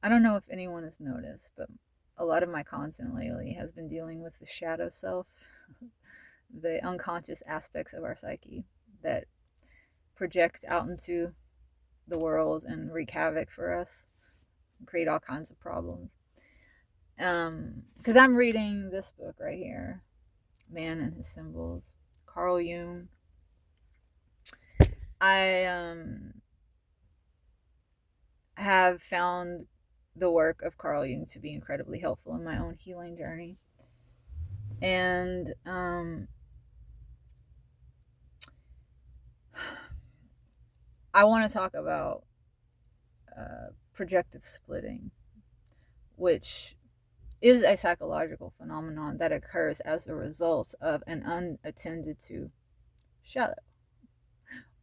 I don't know if anyone has noticed, but a lot of my content lately has been dealing with the shadow self, the unconscious aspects of our psyche that project out into the world and wreak havoc for us, and create all kinds of problems. Because I'm reading this book right here, Man and His Symbols, Carl Jung. I have found the work of Carl Jung to be incredibly helpful in my own healing journey. And I want to talk about projective splitting, which is a psychological phenomenon that occurs as a result of an unattended to shadow.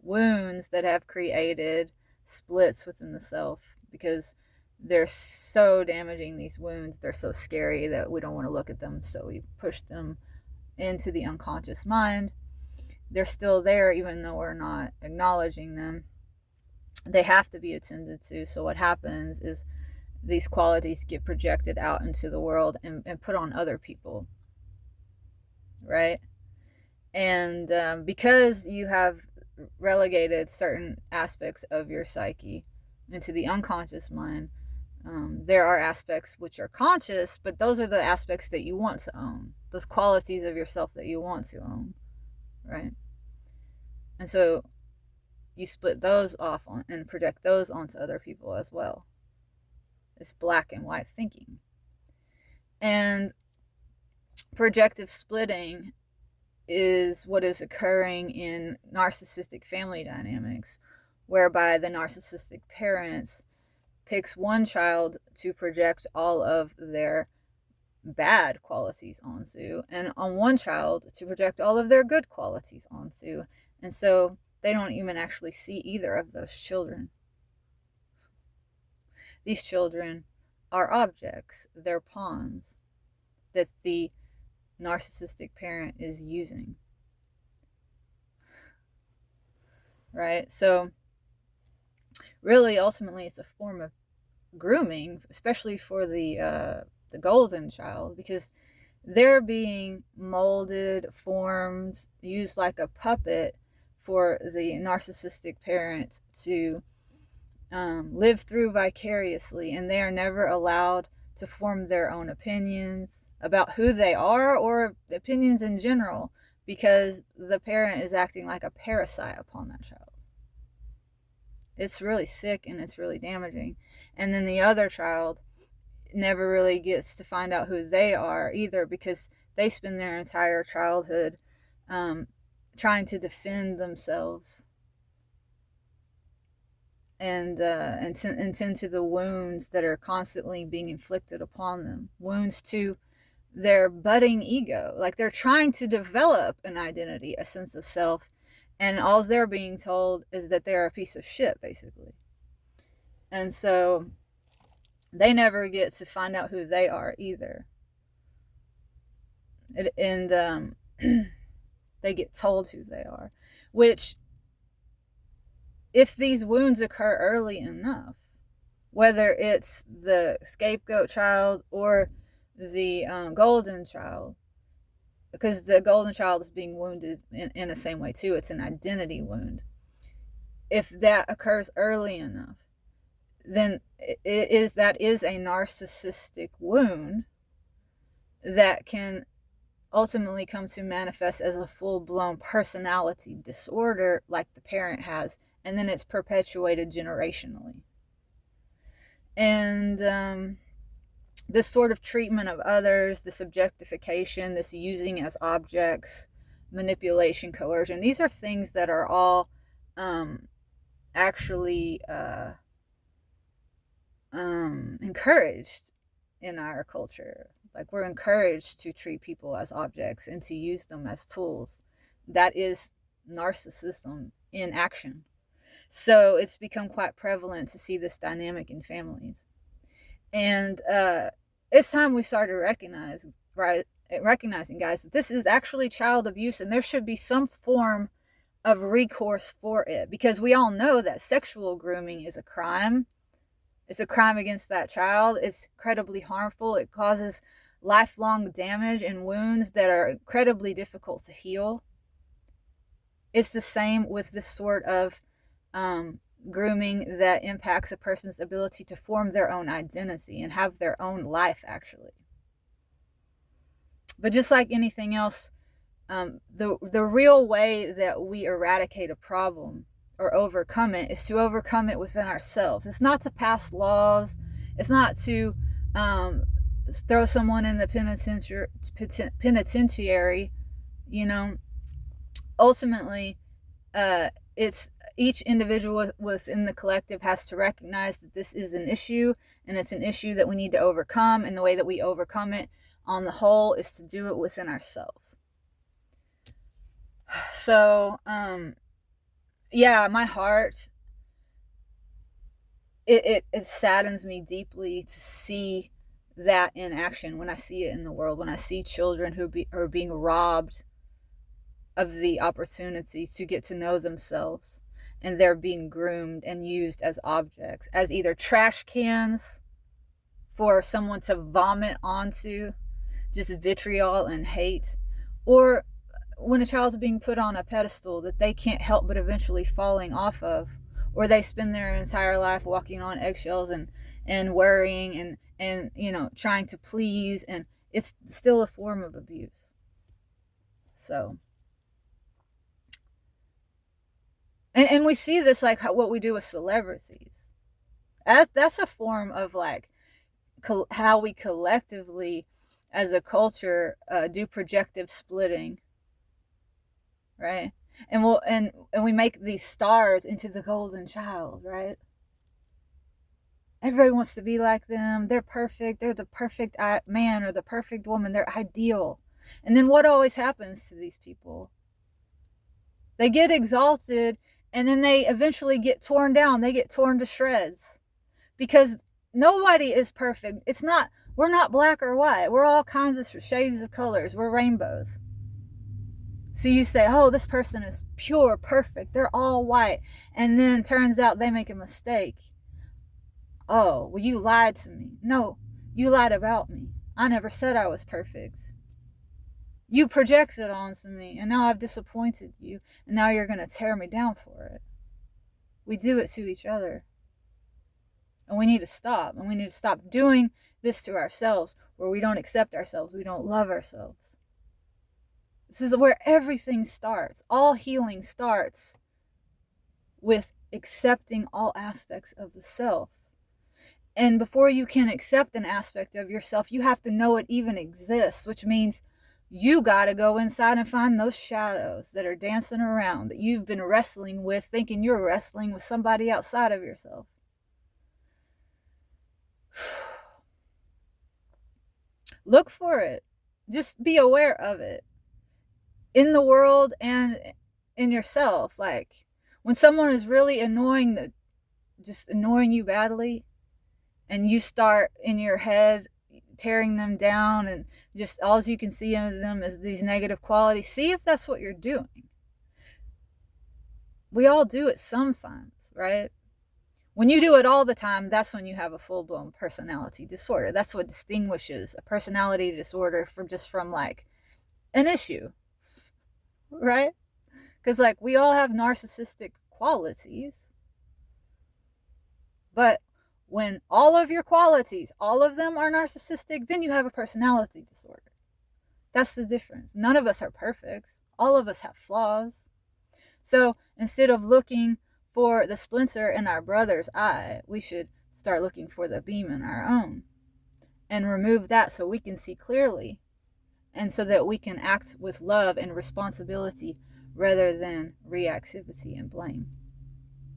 Wounds that have created splits within the self because they're so damaging, these wounds, they're so scary that we don't want to look at them, so we push them into the unconscious mind. They're still there even though we're not acknowledging them. They have to be attended to. So what happens is these qualities get projected out into the world and put on other people, right? And because you have relegated certain aspects of your psyche into the unconscious mind, there are aspects which are conscious, but those are the aspects that you want to own, those qualities of yourself that you want to own, right? And so you split those off and project those onto other people as well. It's black and white thinking. And projective splitting is what is occurring in narcissistic family dynamics, whereby the narcissistic parents picks one child to project all of their bad qualities onto, and on one child to project all of their good qualities onto. And so they don't even actually see either of those children. These children are objects, they're pawns that the narcissistic parent is using. Right? So, really, ultimately, it's a form of grooming, especially for the golden child, because they're being molded, formed, used like a puppet for the narcissistic parent to live through vicariously, and they are never allowed to form their own opinions about who they are or opinions in general, because the parent is acting like a parasite upon that child. It's really sick and it's really damaging. And then the other child never really gets to find out who they are either, because they spend their entire childhood trying to defend themselves and tend to the wounds that are constantly being inflicted upon them. Wounds to their budding ego. Like they're trying to develop an identity, a sense of self, and all they're being told is that they're a piece of shit, basically. And so they never get to find out who they are either. And they get told who they are, which, if these wounds occur early enough, whether it's the scapegoat child or the golden child, because the golden child is being wounded in the same way too, it's an identity wound. If that occurs early enough, then that is a narcissistic wound that can ultimately come to manifest as a full-blown personality disorder like the parent has, and then it's perpetuated generationally. And this sort of treatment of others, this objectification, this using as objects, manipulation, coercion, these are things that are all actually encouraged in our culture. Like, we're encouraged to treat people as objects and to use them as tools. That is narcissism in action. So it's become quite prevalent to see this dynamic in families. And it's time we start to recognizing, guys, that this is actually child abuse, and there should be some form of recourse for it, because we all know that sexual grooming is a crime, It's a crime against that child. It's incredibly harmful. It causes lifelong damage and wounds that are incredibly difficult to heal. It's the same with this sort of grooming that impacts a person's ability to form their own identity and have their own life, actually. But just like anything else, the real way that we eradicate a problem or overcome it is to overcome it within ourselves. It's not to pass laws. It's not to throw someone in the penitentiary. You know, ultimately, it's each individual within the collective has to recognize that this is an issue, and it's an issue that we need to overcome. And the way that we overcome it, on the whole, is to do it within ourselves. So, yeah, my heart, it saddens me deeply to see that in action. When I see it in the world, when I see children who are being robbed of the opportunity to get to know themselves, and they're being groomed and used as objects, as either trash cans for someone to vomit onto, just vitriol and hate, or when a child's being put on a pedestal that they can't help but eventually falling off of, or they spend their entire life walking on eggshells and worrying and trying to please, and it's still a form of abuse. So, and we see this like what we do with celebrities. That's a form of like how we collectively as a culture do projective splitting, right? And we make these stars into the golden child, right? Everybody wants to be like them. They're perfect. They're the perfect man or the perfect woman. They're ideal. And then what always happens to these people? They get exalted, and then they eventually get torn down. They get torn to shreds, because nobody is perfect. We're not black or white. We're all kinds of shades of colors. We're rainbows. So you say, oh, this person is pure, perfect. They're all white. And then it turns out they make a mistake. Oh, well, you lied to me. No, you lied about me. I never said I was perfect. You projected onto me, and now I've disappointed you, and now you're going to tear me down for it. We do it to each other. And we need to stop. And we need to stop doing this to ourselves, where we don't accept ourselves. We don't love ourselves. This is where everything starts. All healing starts with accepting all aspects of the self. And before you can accept an aspect of yourself, you have to know it even exists, which means you got to go inside and find those shadows that are dancing around, that you've been wrestling with, thinking you're wrestling with somebody outside of yourself. Look for it. Just be aware of it in the world and in yourself. Like when someone is really just annoying you badly, and you start in your head tearing them down, and just all you can see of them is these negative qualities, see if that's what you're doing. We all do it sometimes, right? When you do it all the time, that's when you have a full-blown personality disorder. That's what distinguishes a personality disorder from like an issue, right? Because like we all have narcissistic qualities, but when all of your qualities, all of them are narcissistic, then you have a personality disorder. That's the difference. None of us are perfect. All of us have flaws. So instead of looking for the splinter in our brother's eye, we should start looking for the beam in our own and remove that so we can see clearly, and so that we can act with love and responsibility rather than reactivity and blame.